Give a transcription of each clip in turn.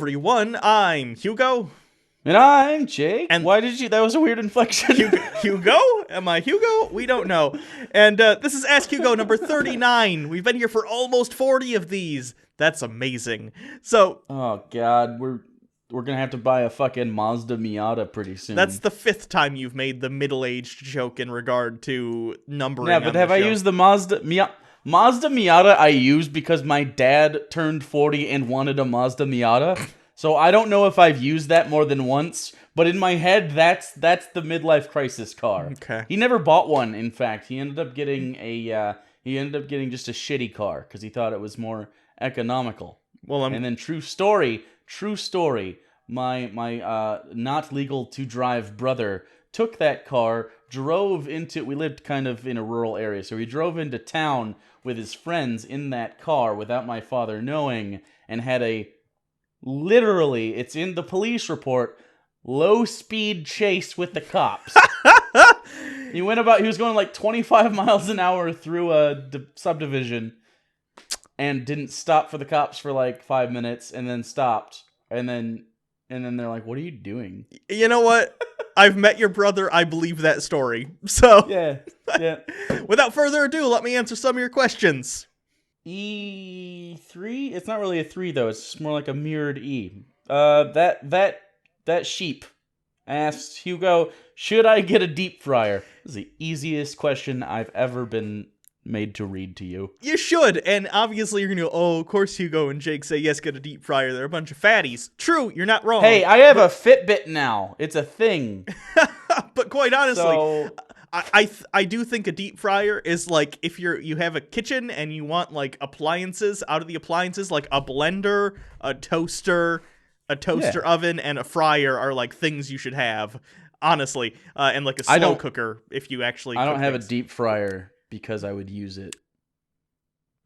everyone, I'm Hugo. And I'm Jake. And why did you? That was a weird inflection. Hugo? Am I Hugo? We don't know. And this is Ask Hugo number 39. We've been here for almost 40 of these. That's amazing. So, oh god, we're gonna have to buy a fucking Mazda Miata pretty soon. that's the 5th time you've made the middle-aged joke in regard to numbering. Yeah, but have I used the Mazda Miata? I used because my dad turned 40 and wanted a Mazda Miata. So I don't know if I've used that more than once, but in my head, that's the midlife crisis car. Okay. He never bought one. In fact, he ended up getting just a shitty car because he thought it was more economical. Well, and then true story. My not legal to drive brother took that car, we lived kind of in a rural area, so he drove into town with his friends in that car without my father knowing, and had literally, it's in the police report, low-speed chase with the cops. He was going like 25 miles an hour through a subdivision and didn't stop for the cops for like 5 minutes and then stopped. And then they're like, what are you doing? You know what? I've met your brother. I believe that story. So, yeah. Without further ado, let me answer some of your questions. E3? It's not really a 3 though. It's more like a mirrored E. That Cheape asked Hugo, should I get a deep fryer? This is the easiest question I've ever been made to read to you. You should, and obviously you're gonna go, oh, of course Hugo and Jake say yes, get a deep fryer. They're a bunch of fatties. True, you're not wrong. Hey, I have a Fitbit now. It's a thing. But quite honestly, so... I do think a deep fryer is like if you have a kitchen and you want like appliances out of the appliances, like a blender, a toaster oven, and a fryer are like things you should have, honestly. And like a slow cooker if you actually. I don't have a deep fryer because I would use it.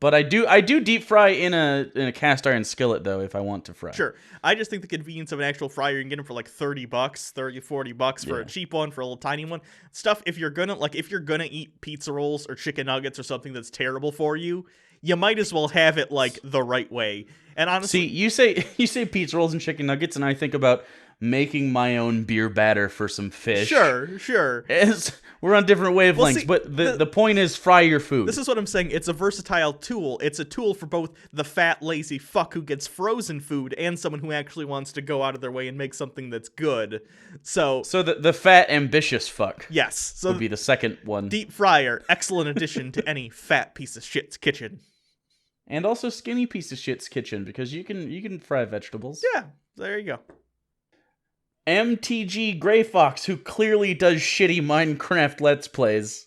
But I do deep fry in a cast iron skillet though if I want to fry. Sure. I just think the convenience of an actual fryer, you can get them for like $30, $40 for a cheap one, for a little tiny one. Stuff if you're gonna eat pizza rolls or chicken nuggets or something that's terrible for you, you might as well have it like the right way. And honestly, see, you say pizza rolls and chicken nuggets, and I think about making my own beer batter for some fish. Sure. We're on different wavelengths, Well, see, but the point is fry your food. This is what I'm saying. It's a versatile tool. It's a tool for both the fat, lazy fuck who gets frozen food and someone who actually wants to go out of their way and make something that's good. So the fat, ambitious fuck. Yes. So would be the second one. Deep fryer, excellent addition to any fat piece of shit's kitchen. And also skinny piece of shit's kitchen, because you can fry vegetables. Yeah, there you go. MTG Grey Fox, who clearly does shitty Minecraft Let's Plays.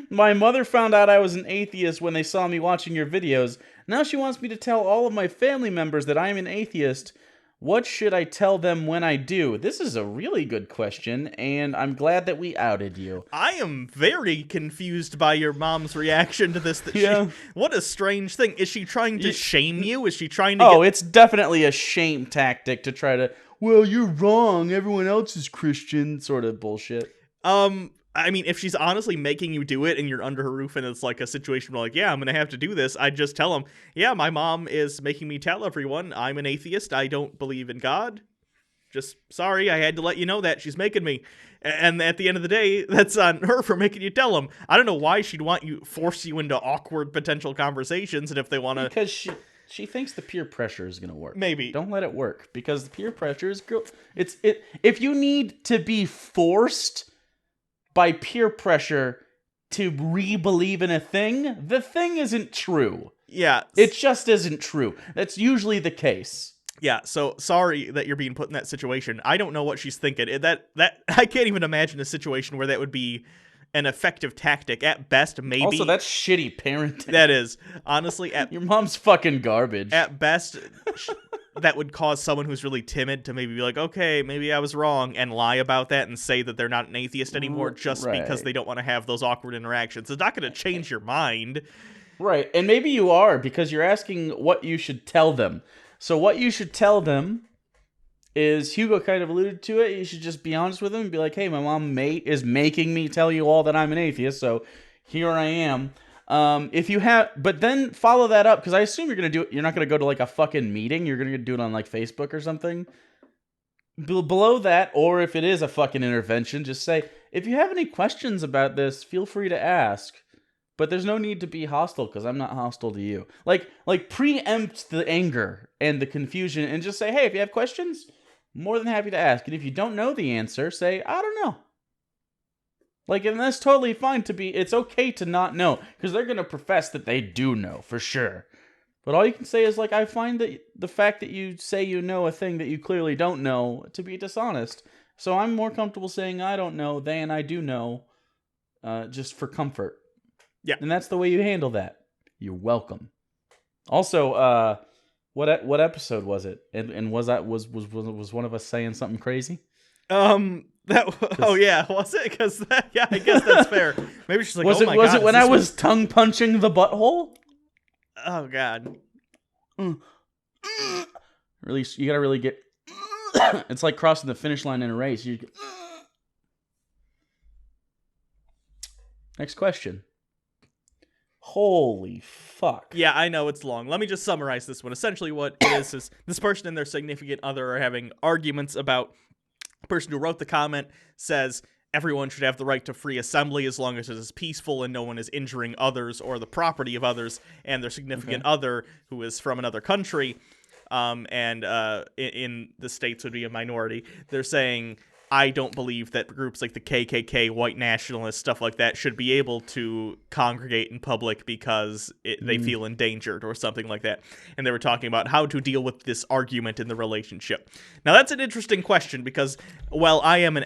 My mother found out I was an atheist when they saw me watching your videos. Now she wants me to tell all of my family members that I'm an atheist. What should I tell them when I do? This is a really good question, and I'm glad that we outed you. I am very confused by your mom's reaction to this. What a strange thing. Is she trying to shame you? Is she trying to it's definitely a shame tactic to try to, well, you're wrong, everyone else is Christian, sort of bullshit. I mean, if she's honestly making you do it and you're under her roof and it's like a situation where like, yeah, I'm going to have to do this, I'd just tell them, yeah, my mom is making me tell everyone I'm an atheist. I don't believe in God. Just sorry, I had to let you know that. She's making me. And at the end of the day, that's on her for making you tell them. I don't know why she'd force you into awkward potential conversations, and if they want to... Because she thinks the peer pressure is going to work. Maybe. Don't let it work, because the peer pressure is... If you need to be forced by peer pressure to re-believe in a thing, the thing isn't true. Yeah. It just isn't true. That's usually the case. Yeah, so sorry that you're being put in that situation. I don't know what she's thinking. That I can't even imagine a situation where that would be an effective tactic. At best, maybe. Also, that's shitty parenting. That is. Honestly, your mom's fucking garbage. At best, that would cause someone who's really timid to maybe be like, okay, maybe I was wrong, and lie about that and say that they're not an atheist anymore just because they don't want to have those awkward interactions. It's not going to change your mind. Right, and maybe you are, because you're asking what you should tell them. So what you should tell them is, Hugo kind of alluded to it, you should just be honest with them and be like, hey, my mom is making me tell you all that I'm an atheist, so here I am. If you have, but then follow that up, because I assume you're not gonna go to like a fucking meeting. You're gonna do it on like Facebook or something. Below that, or if it is a fucking intervention, just say, if you have any questions about this, feel free to ask. But there's no need to be hostile, because I'm not hostile to you. Like preempt the anger and the confusion, and just say, hey, if you have questions, more than happy to ask. And if you don't know the answer, say, I don't know. Like, and that's totally fine it's okay to not know, because they're going to profess that they do know, for sure. But all you can say is, like, I find that the fact that you say you know a thing that you clearly don't know to be dishonest. So I'm more comfortable saying I don't know than I do know, just for comfort. Yeah. And that's the way you handle that. You're welcome. Also, what episode was it? And was one of us saying something crazy? Oh yeah, was it? Because yeah, I guess that's fair. Maybe she's like, was it when I was tongue punching the butthole? Oh god. Really, you gotta really get. It's like crossing the finish line in a race. Next question. Holy fuck. Yeah, I know it's long. Let me just summarize this one. Essentially what it is this person and their significant other are having arguments about. The person who wrote the comment says everyone should have the right to free assembly as long as it is peaceful and no one is injuring others or the property of others, and their significant other, who is from another country, and in the States would be a minority, they're saying, I don't believe that groups like the KKK, white nationalists, stuff like that, should be able to congregate in public because they feel endangered or something like that. And they were talking about how to deal with this argument in the relationship. Now, that's an interesting question because, while I am an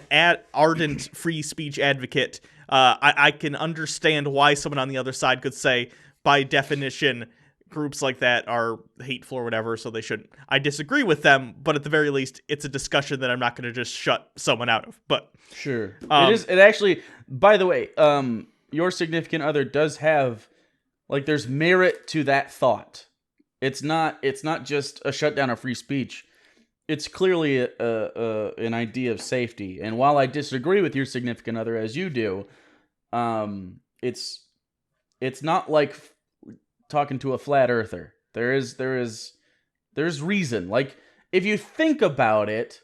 ardent free speech advocate, I can understand why someone on the other side could say, by definition, groups like that are hateful or whatever, so they shouldn't. I disagree with them, but at the very least, it's a discussion that I'm not going to just shut someone out of. But sure, it actually. By the way, your significant other does have, like, there's merit to that thought. It's not just a shutdown of free speech. It's clearly an idea of safety. And while I disagree with your significant other as you do, it's not like talking to a flat earther. There's reason. Like, if you think about it,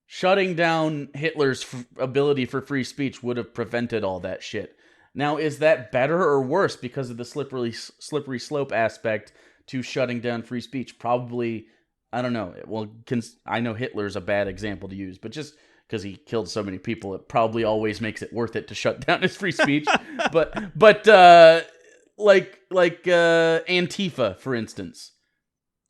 shutting down Hitler's ability for free speech would have prevented all that shit. Now, is that better or worse because of the slippery slope aspect to shutting down free speech? Probably, I don't know. Well, I know Hitler's a bad example to use, but just because he killed so many people, it probably always makes it worth it to shut down his free speech. but like Antifa, for instance,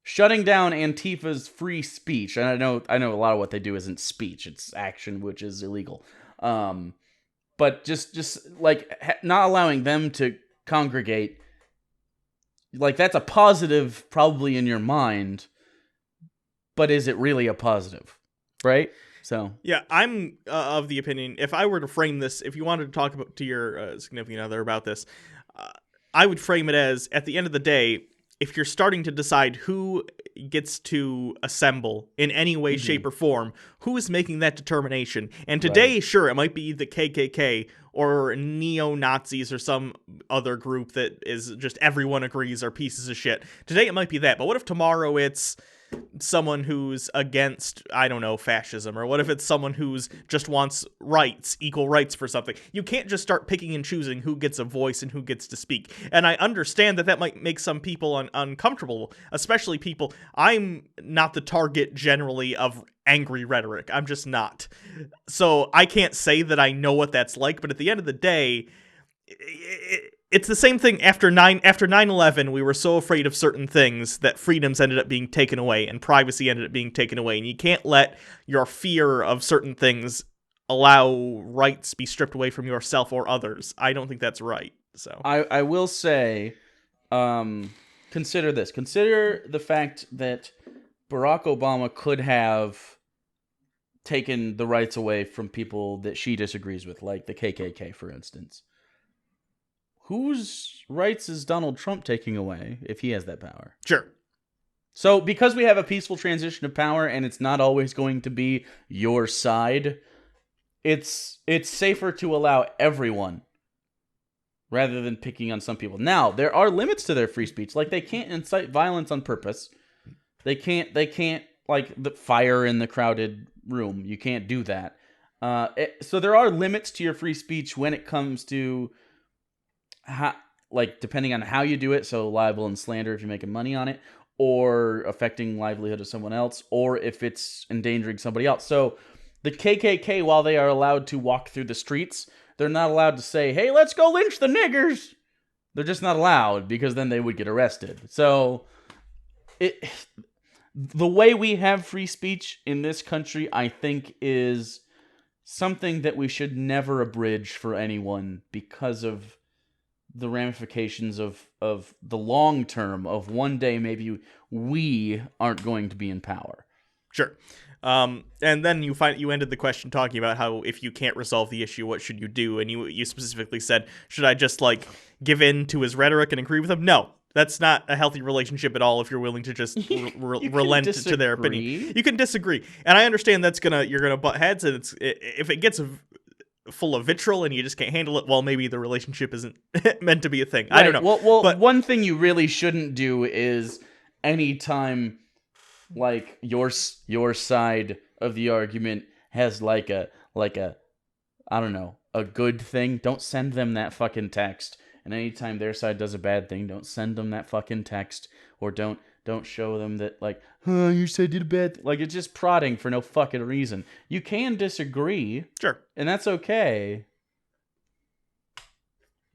shutting down Antifa's free speech. And I know a lot of what they do isn't speech; it's action, which is illegal. But just like not allowing them to congregate, like, that's a positive probably in your mind, but is it really a positive, right? So yeah, I'm of the opinion, if I were to frame this, if you wanted to talk about to your significant other about this, I would frame it as, at the end of the day, if you're starting to decide who gets to assemble in any way, shape, or form, who is making that determination? And today, sure, it might be the KKK or neo-Nazis or some other group that is just everyone agrees are pieces of shit. Today it might be that, but what if tomorrow it's someone who's against, I don't know, fascism? Or what if it's someone who's just wants rights, equal rights for something? You can't just start picking and choosing who gets a voice and who gets to speak. And I understand that might make some people uncomfortable, especially people. I'm not the target generally of angry rhetoric. I'm just not. So I can't say that I know what that's like, but at the end of the day, it's the same thing after 9/11. We were so afraid of certain things that freedoms ended up being taken away and privacy ended up being taken away. And you can't let your fear of certain things allow rights be stripped away from yourself or others. I don't think that's right. So I will say, consider this. Consider the fact that Barack Obama could have taken the rights away from people that she disagrees with, like the KKK, for instance. Whose rights is Donald Trump taking away if he has that power? Sure. So because we have a peaceful transition of power and it's not always going to be your side, it's safer to allow everyone rather than picking on some people. Now, there are limits to their free speech. Like, they can't incite violence on purpose. They can't like the fire in the crowded room. You can't do that. So there are limits to your free speech when it comes to how, like, depending on how you do it. So libel and slander if you're making money on it, or affecting livelihood of someone else, or if it's endangering somebody else. So the KKK, while they are allowed to walk through the streets, they're not allowed to say, "Hey, let's go lynch the niggers." They're just not allowed, because then they would get arrested. So the way we have free speech in this country, I think, is something that we should never abridge for anyone, because of the ramifications of the long term of one day maybe we aren't going to be in power. Sure. And then you ended the question talking about how if you can't resolve the issue, what should you do? And you specifically said, should I just like give in to his rhetoric and agree with him? No. That's not a healthy relationship at all if you're willing to just relent to their opinion. You can disagree. And I understand you're gonna butt heads, and if it gets full of vitriol and you just can't handle it, well, maybe the relationship isn't meant to be a thing. Right. I don't know. Well, but one thing you really shouldn't do is anytime like your side of the argument has like a I don't know, a good thing, don't send them that fucking text. And anytime their side does a bad thing, don't send them that fucking text, or don't show them that, like, "Oh, your side did a bad thing." Like, it's just prodding for no fucking reason. You can disagree. Sure. And that's okay.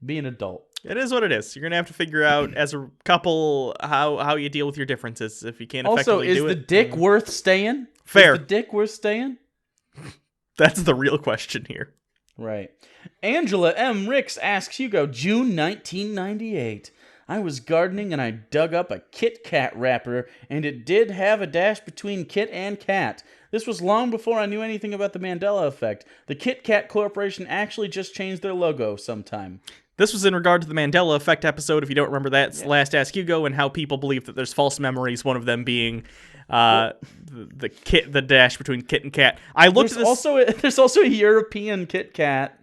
Be an adult. It is what it is. You're going to have to figure out as a couple how you deal with your differences if you can't effectively do it. Also, is the dick worth staying? Fair. Is the dick worth staying? That's the real question here. Right. Angela M. Ricks asks Hugo, June 1998. I was gardening and I dug up a Kit Kat wrapper, and it did have a dash between Kit and Kat. This was long before I knew anything about the Mandela effect. The Kit Kat Corporation actually just changed their logo sometime. This was in regard to the Mandela effect episode. If you don't remember that, it's Last Ask Hugo, and how people believe that there's false memories, one of them being the dash between Kit and Kat. There's also a European Kit Kat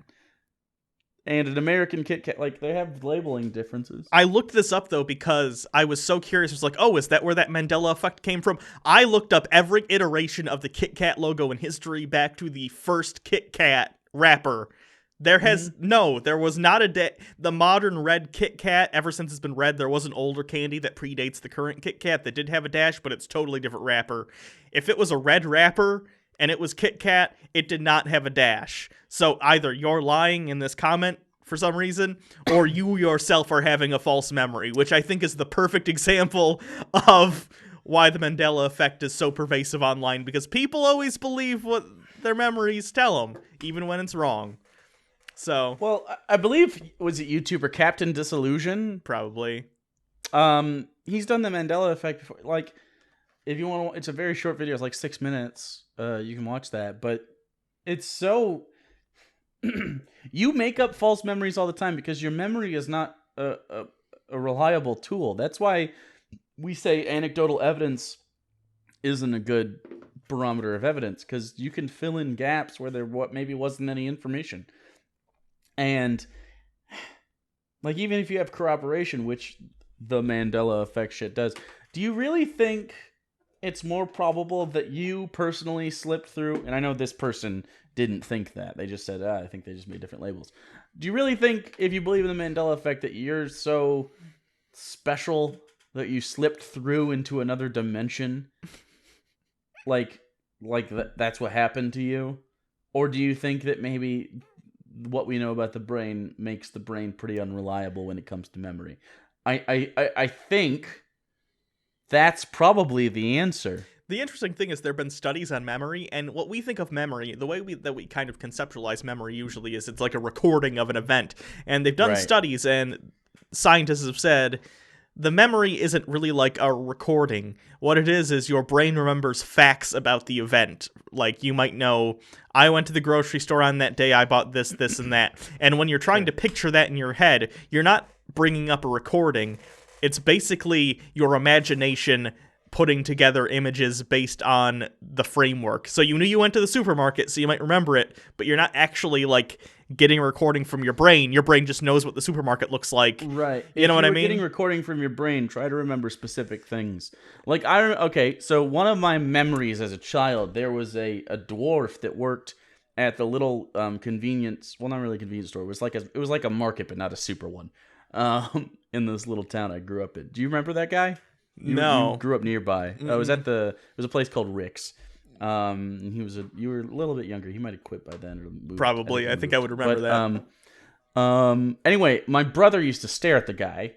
and an American Kit Kat. Like, they have labeling differences. I looked this up, though, because I was so curious. I was like, oh, is that where that Mandela effect came from? I looked up every iteration of the Kit Kat logo in history back to the first Kit Kat wrapper. There was not the modern red Kit Kat, ever since it's been red, there was an older candy that predates the current Kit Kat that did have a dash, but it's totally different wrapper. If it was a red wrapper and it was Kit Kat, it did not have a dash. So either you're lying in this comment for some reason, or you yourself are having a false memory, which I think is the perfect example of why the Mandela effect is so pervasive online, because people always believe what their memories tell them, even when it's wrong. So, well, I believe, was it YouTuber Captain Disillusion? Probably. He's done the Mandela effect before. Like, if you want to, it's a very short video. It's like 6 minutes. You can watch that. But it's so... you make up false memories all the time because your memory is not a reliable tool. That's why we say anecdotal evidence isn't a good barometer of evidence, because you can fill in gaps where there maybe wasn't any information. And, like, even if you have corroboration, which the Mandela effect shit does, do you really think it's more probable that you personally slipped through? And I know this person didn't think that. They just said, I think they just made different labels. Do you really think, if you believe in the Mandela effect, that you're so special that you slipped through into another dimension? Like that's what happened to you? Or do you think that maybe what we know about the brain makes the brain pretty unreliable when it comes to memory? I think that's probably the answer. The interesting thing is there have been studies on memory, and what we think of memory, the way that we kind of conceptualize memory usually is it's like a recording of an event. And they've done studies, and scientists have said the memory isn't really like a recording. What it is your brain remembers facts about the event. Like, you might know, I went to the grocery store on that day, I bought this, this, and that. And when you're trying to picture that in your head, you're not bringing up a recording. It's basically your imagination putting together images based on the framework. So you knew you went to the supermarket, so you might remember it, but you're not actually like getting a recording from your brain. Your brain just knows what the supermarket looks like. Right. You know what I mean? Getting recording from your brain, try to remember specific things. Like okay, so one of my memories as a child, there was a dwarf that worked at the little convenience, well, not really convenience store. It was like a market, but not a super one. In this little town I grew up in. Do you remember that guy? No. You grew up nearby. It was it was a place called Rick's. You were a little bit younger. He might have quit by then or moved. Probably. I think I would remember that. Anyway, my brother used to stare at the guy.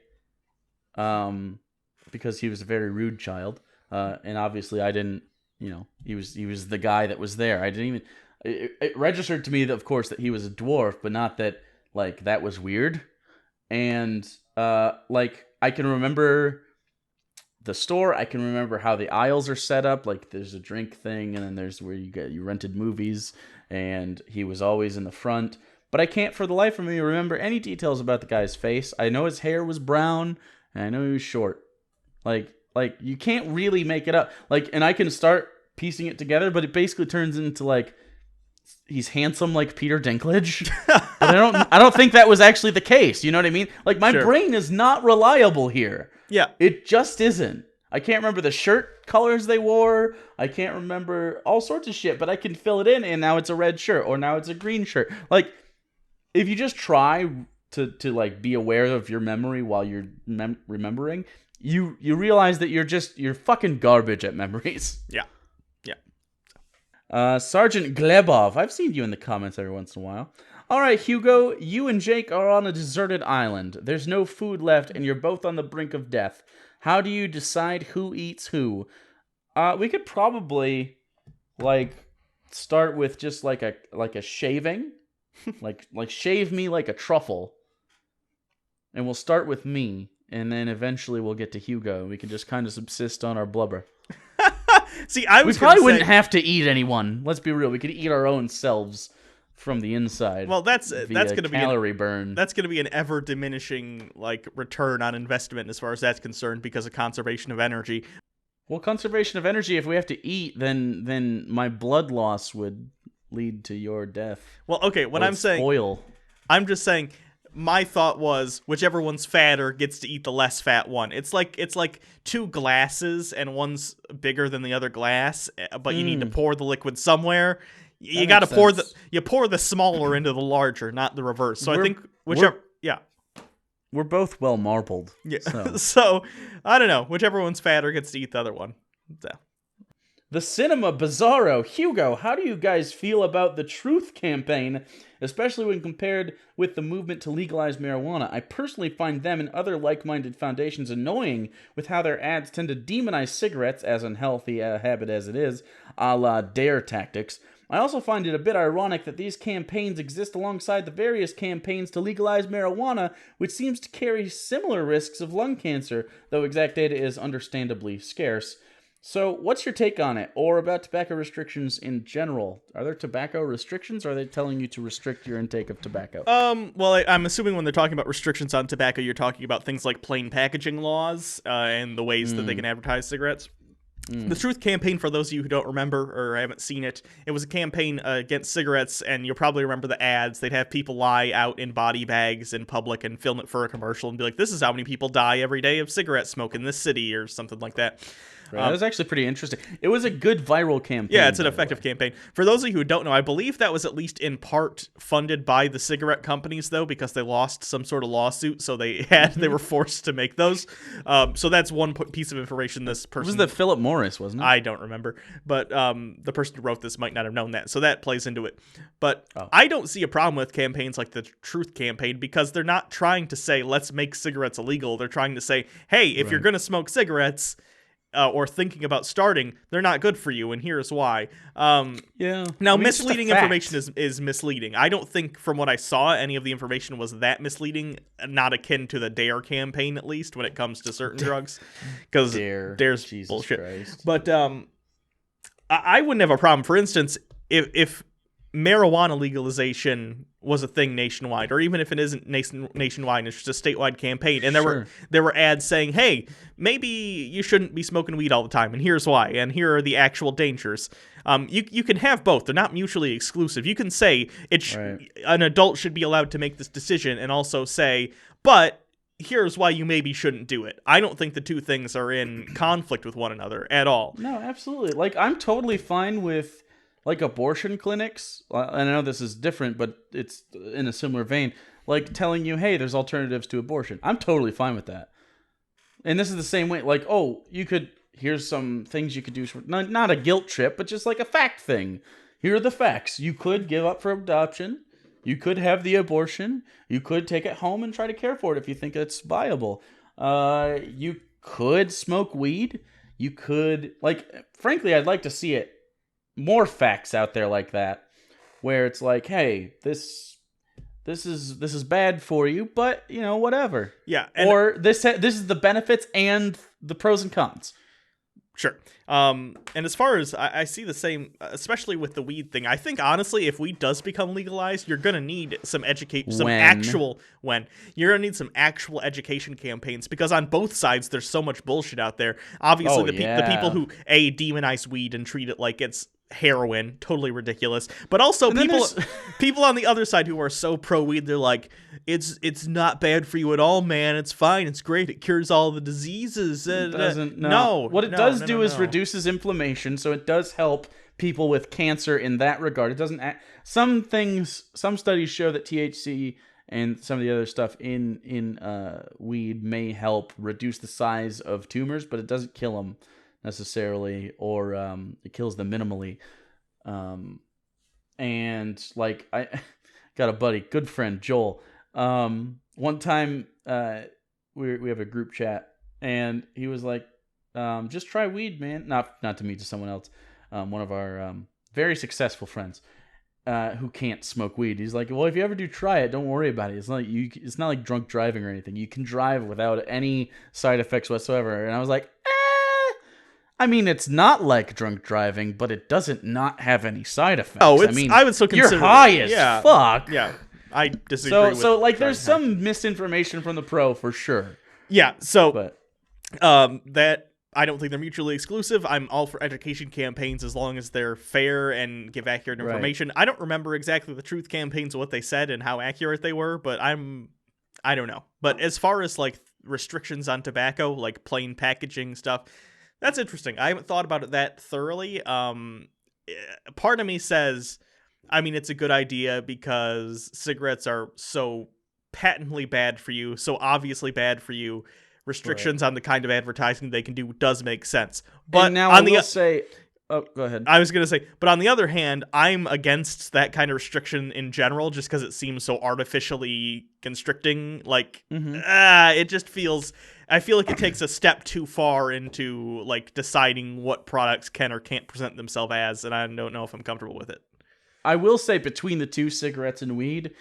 Because he was a very rude child. And obviously I didn't, he was the guy that was there. I didn't even it registered to me that of course that he was a dwarf, but not that like that was weird. And like I can remember the store. I can remember how the aisles are set up. Like there's a drink thing, and then there's where you rented movies, and he was always in the front. But I can't for the life of me remember any details about the guy's face. I know his hair was brown, and I know he was short. Like you can't really make it up. Like, and I can start piecing it together, but it basically turns into like he's handsome like Peter Dinklage. But I don't think that was actually the case. You know what I mean? Like my brain is not reliable here. Yeah. It just isn't. I can't remember the shirt colors they wore. I can't remember all sorts of shit, but I can fill it in, and now it's a red shirt, or now it's a green shirt. Like, if you just try to like be aware of your memory while you're remembering, you realize that you're fucking garbage at memories. Yeah. Sergeant Glebov, I've seen you in the comments every once in a while. All right, Hugo, you and Jake are on a deserted island. There's no food left, and you're both on the brink of death. How do you decide who eats who? We could probably like start with just like a shaving, like shave me like a truffle, and we'll start with me, and then eventually we'll get to Hugo, and we can just kind of subsist on our blubber. See, we probably wouldn't have to eat anyone. Let's be real. We could eat our own selves from the inside. Well, that's going to be calorie burn. That's going to be an ever diminishing like return on investment as far as that's concerned because of conservation of energy. Well, conservation of energy. If we have to eat, then my blood loss would lead to your death. Well, okay. What I'm saying, spoil. I'm just saying. My thought was whichever one's fatter gets to eat the less fat one. It's like two glasses and one's bigger than the other glass, but you need to pour the liquid somewhere. You got to pour the smaller into the larger, not the reverse. So I think whichever we're both well marbled. Yeah. So I don't know, whichever one's fatter gets to eat the other one. So. The Cinema Bizarro. Hugo, how do you guys feel about the Truth campaign, especially when compared with the movement to legalize marijuana? I personally find them and other like-minded foundations annoying with how their ads tend to demonize cigarettes, as unhealthy a habit as it is, a la DARE tactics. I also find it a bit ironic that these campaigns exist alongside the various campaigns to legalize marijuana, which seems to carry similar risks of lung cancer, though exact data is understandably scarce. So, what's your take on it, or about tobacco restrictions in general? Are there tobacco restrictions, or are they telling you to restrict your intake of tobacco? Well, I'm assuming when they're talking about restrictions on tobacco, you're talking about things like plain packaging laws and the ways that they can advertise cigarettes. The Truth campaign, for those of you who don't remember or haven't seen it, it was a campaign against cigarettes, and you'll probably remember the ads. They'd have people lie out in body bags in public and film it for a commercial and be like, this is how many people die every day of cigarette smoke in this city, or something like that. Right. That was actually pretty interesting. It was a good viral campaign. Yeah, it's an effective campaign. For those of you who don't know, I believe that was at least in part funded by the cigarette companies, though, because they lost some sort of lawsuit, so they were forced to make those. So that's one piece of information this person... It was the Philip Morris, wasn't it? I don't remember. But the person who wrote this might not have known that, so that plays into it. But I don't see a problem with campaigns like the Truth campaign, because they're not trying to say, let's make cigarettes illegal. They're trying to say, hey, if you're going to smoke cigarettes... or thinking about starting, they're not good for you, and here's why. Now, misleading information is misleading. I don't think, from what I saw, any of the information was that misleading, not akin to the DARE campaign, at least, when it comes to certain drugs. Because DARE's Jesus bullshit. Christ. But I wouldn't have a problem. For instance, if marijuana legalization was a thing nationwide, or even if it isn't nationwide, it's just a statewide campaign, and there were ads saying, "Hey, maybe you shouldn't be smoking weed all the time, and here's why, and here are the actual dangers." You can have both; they're not mutually exclusive. You can say an adult should be allowed to make this decision, and also say, but here's why you maybe shouldn't do it. I don't think the two things are in conflict with one another at all. No, absolutely. Like, I'm totally fine with, like, abortion clinics. I know this is different, but it's in a similar vein. Like, telling you, hey, there's alternatives to abortion. I'm totally fine with that. And this is the same way. Like, oh, here's some things you could do. Not a guilt trip, but just like a fact thing. Here are the facts. You could give up for adoption. You could have the abortion. You could take it home and try to care for it if you think it's viable. You could smoke weed. You could, like, frankly, I'd like to see it more facts out there like that, where it's like, hey, this is bad for you, but you know, whatever. Yeah, or this is the benefits and the pros and cons. Sure. And as far as I see the same, especially with the weed thing, I think honestly, if weed does become legalized, you're gonna need some you're gonna need some actual education campaigns, because on both sides there's so much bullshit out there. Obviously, the people who demonize weed and treat it like it's heroin, totally ridiculous, but also people on the other side who are so pro weed, they're like, it's not bad for you at all, man, it's fine, it's great, it cures all the diseases. It doesn't. What it does is reduces inflammation, so it does help people with cancer in that regard. It doesn't some studies show that THC and some of the other stuff in weed may help reduce the size of tumors, but it doesn't kill them necessarily, or it kills them minimally. And like, I got a buddy, good friend, Joel. One time we have a group chat, and he was like, just try weed, man. Not to me, to someone else. One of our very successful friends who can't smoke weed. He's like, well, if you ever do try it, don't worry about it. It's not like drunk driving or anything. You can drive without any side effects whatsoever. And I was like, I mean, it's not like drunk driving, but it doesn't not have any side effects. Oh, I would still consider you're high as fuck. Yeah, I disagree. So like, there's some misinformation from the pro for sure. Yeah. So, that I don't think they're mutually exclusive. I'm all for education campaigns as long as they're fair and give accurate information. Right. I don't remember exactly the truth campaigns, what they said and how accurate they were, but I don't know. But as far as like restrictions on tobacco, like plain packaging stuff, that's interesting. I haven't thought about it that thoroughly. Part of me says, I mean, it's a good idea because cigarettes are so patently bad for you, so obviously bad for you. Restrictions on the kind of advertising they can do does make sense. But and now go ahead. I was going to say, but on the other hand, I'm against that kind of restriction in general, just because it seems so artificially constricting. Like, it just feels... I feel like it takes a step too far into like deciding what products can or can't present themselves as, and I don't know if I'm comfortable with it. I will say, between the two, cigarettes and weed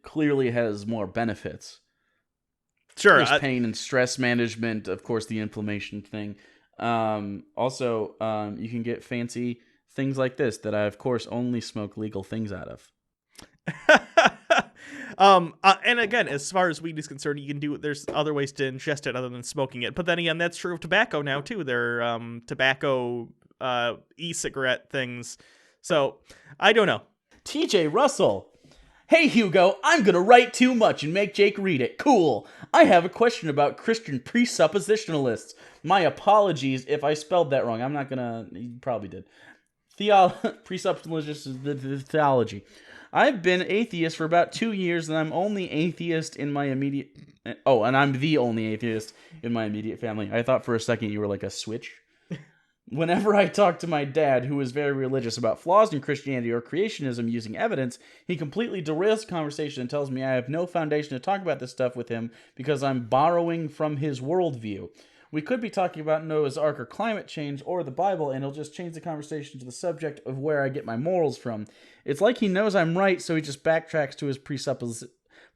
clearly has more benefits. Sure. There's pain and stress management, of course, the inflammation thing. Also, you can get fancy things like this that I, of course, only smoke legal things out of. And again, as far as weed is concerned, you can do it. There's other ways to ingest it other than smoking it. But then again, that's true of tobacco now too. There are tobacco e-cigarette things. So I don't know. TJ Russell. Hey Hugo, I'm gonna write too much and make Jake read it. Cool. I have a question about Christian presuppositionalists. My apologies if I spelled that wrong. I'm not gonna. You probably did. Presuppositionalist is the theology. I've been atheist for about 2 years, and I'm only atheist in my immediate... Oh, and I'm the only atheist in my immediate family. I thought for a second you were like a switch. Whenever I talk to my dad, who is very religious, about flaws in Christianity or creationism using evidence, he completely derails the conversation and tells me I have no foundation to talk about this stuff with him because I'm borrowing from his worldview. We could be talking about Noah's Ark or climate change or the Bible, and he'll just change the conversation to the subject of where I get my morals from. It's like he knows I'm right, so he just backtracks to his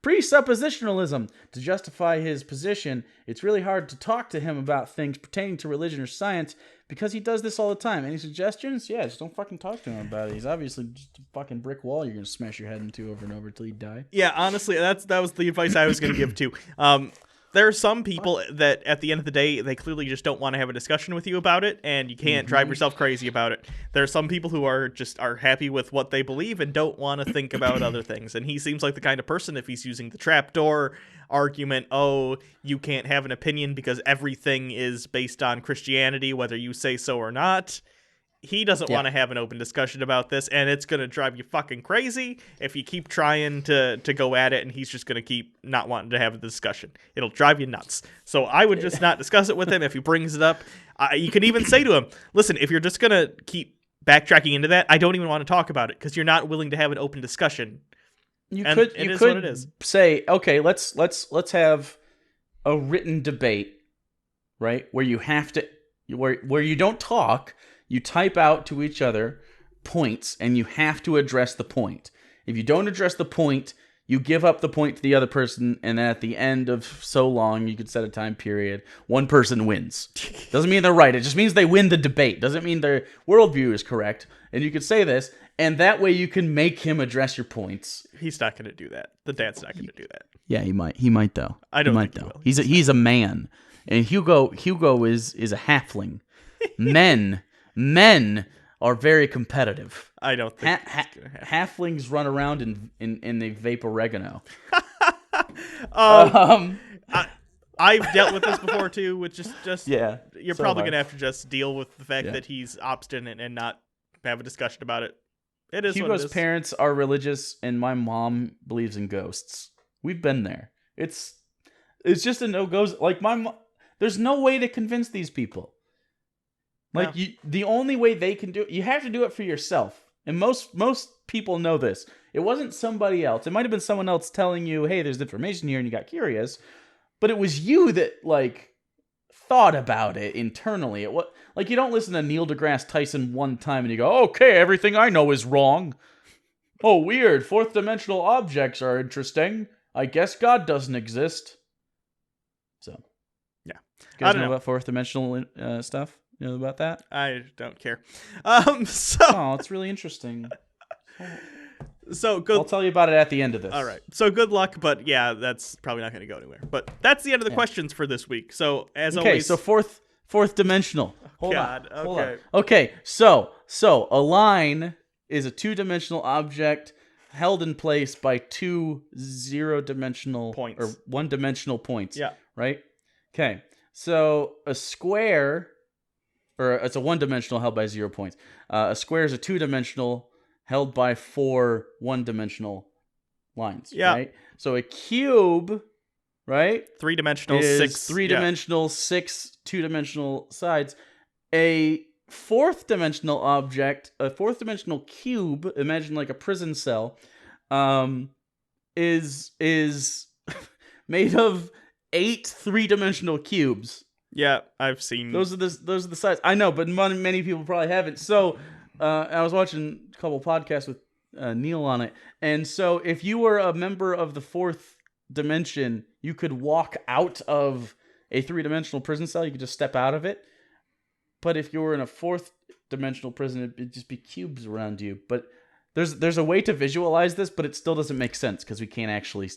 Presuppositionalism. To justify his position, it's really hard to talk to him about things pertaining to religion or science because he does this all the time. Any suggestions? Yeah, just don't fucking talk to him about it. He's obviously just a fucking brick wall you're going to smash your head into over and over until you die. Yeah, honestly, that was the advice I was going to give too. There are some people that at the end of the day, they clearly just don't want to have a discussion with you about it, and you can't drive yourself crazy about it. There are some people who are happy with what they believe and don't want to think about other things. And he seems like the kind of person, if he's using the trapdoor argument, oh, you can't have an opinion because everything is based on Christianity, whether you say so or not. He doesn't want to have an open discussion about this, and it's going to drive you fucking crazy if you keep trying to go at it, and he's just going to keep not wanting to have the discussion. It'll drive you nuts. So I would just not discuss it with him if he brings it up. You can even say to him, listen, if you're just going to keep backtracking into that, I don't even want to talk about it because you're not willing to have an open discussion. You could say, okay, let's have a written debate, right? Where you have to, where you don't talk. You type out to each other points, and you have to address the point. If you don't address the point, you give up the point to the other person, and then at the end of so long, you could set a time period, one person wins. Doesn't mean they're right. It just means they win the debate. Doesn't mean their worldview is correct. And you could say this, and that way you can make him address your points. He's not going to do that. The dad's not going to do that. Yeah, he might. He might, though. I don't think he will. He's a man. And Hugo is a halfling. Men are very competitive. I don't think halflings run around and they vape oregano. I've dealt with this before too, which is just yeah. You're probably gonna have to just deal with the fact that he's obstinate and not have a discussion about it. It is. Hugo's parents are religious, and my mom believes in ghosts. We've been there. It's just a no-go. Like my mom, there's no way to convince these people. Like the only way they can do it, you have to do it for yourself. And most people know this. It wasn't somebody else. It might have been someone else telling you, hey, there's information here, and you got curious. But it was you that, like, thought about it internally. You don't listen to Neil deGrasse Tyson one time and you go, okay, everything I know is wrong. Oh, weird. Fourth dimensional objects are interesting. I guess God doesn't exist. So, yeah. You guys know about fourth dimensional stuff? You know about that? I don't care. Oh, it's really interesting. So good. I'll tell you about it at the end of this. All right. So good luck, but yeah, that's probably not going to go anywhere. But that's the end of the questions for this week. So as always, so fourth dimensional. Hold on. Okay. Okay. So a line is a two-dimensional object held in place by two zero-dimensional points or one-dimensional points. Yeah. Right. Okay. So a square. Or it's a one-dimensional held by 0 points. A square is a two-dimensional held by four one-dimensional lines. Yeah. Right? So a cube, right? Three-dimensional, is six. Three-dimensional, six two-dimensional sides. A fourth-dimensional object, a fourth-dimensional cube, imagine like a prison cell, is made of 8 three-dimensional cubes. Yeah, I've seen those are the sides. I know, but many people probably haven't. So I was watching a couple podcasts with Neil on it, and so if you were a member of the fourth dimension, you could walk out of a three-dimensional prison cell. You could just step out of it. But if you were in a fourth dimensional prison, it'd just be cubes around you. But there's a way to visualize this, but it still doesn't make sense because we can't actually.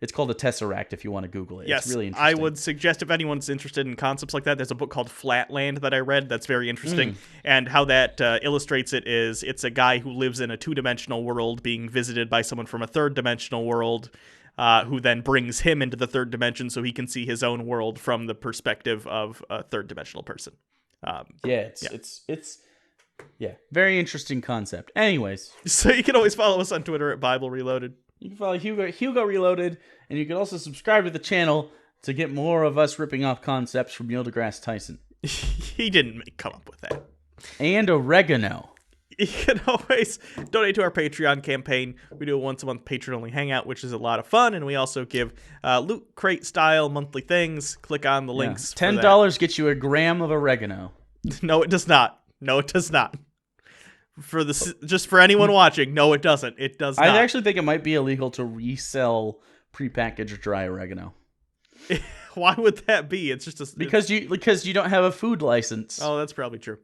It's called a tesseract if you want to Google it. Yes, it's really interesting. I would suggest if anyone's interested in concepts like that, there's a book called Flatland that I read that's very interesting. And how that illustrates it is it's a guy who lives in a two-dimensional world being visited by someone from a third-dimensional world who then brings him into the third dimension so he can see his own world from the perspective of a third-dimensional person. It's very interesting concept. Anyways. So you can always follow us on Twitter at Bible Reloaded. You can follow Hugo Reloaded, and you can also subscribe to the channel to get more of us ripping off concepts from Neil deGrasse Tyson. He didn't come up with that. And oregano. You can always donate to our Patreon campaign. We do a once-a-month patron-only hangout, which is a lot of fun, and we also give Loot Crate-style monthly things. Click on the links. $10 gets you a gram of oregano. No, it does not. No, it does not. Just for anyone watching, no, it doesn't. It does not. I actually think it might be illegal to resell prepackaged dry oregano. Why would that be? It's just Because you don't have a food license. Oh, that's probably true.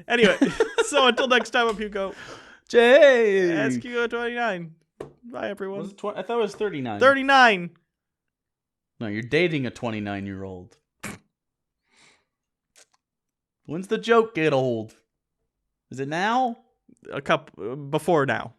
Anyway, so until next time, I'm Hugo. Jay! Ask Hugo 29. Bye, everyone. Was it I thought it was 39. 39! No, you're dating a 29-year-old. When's the joke get old? Is it now? A couple before now.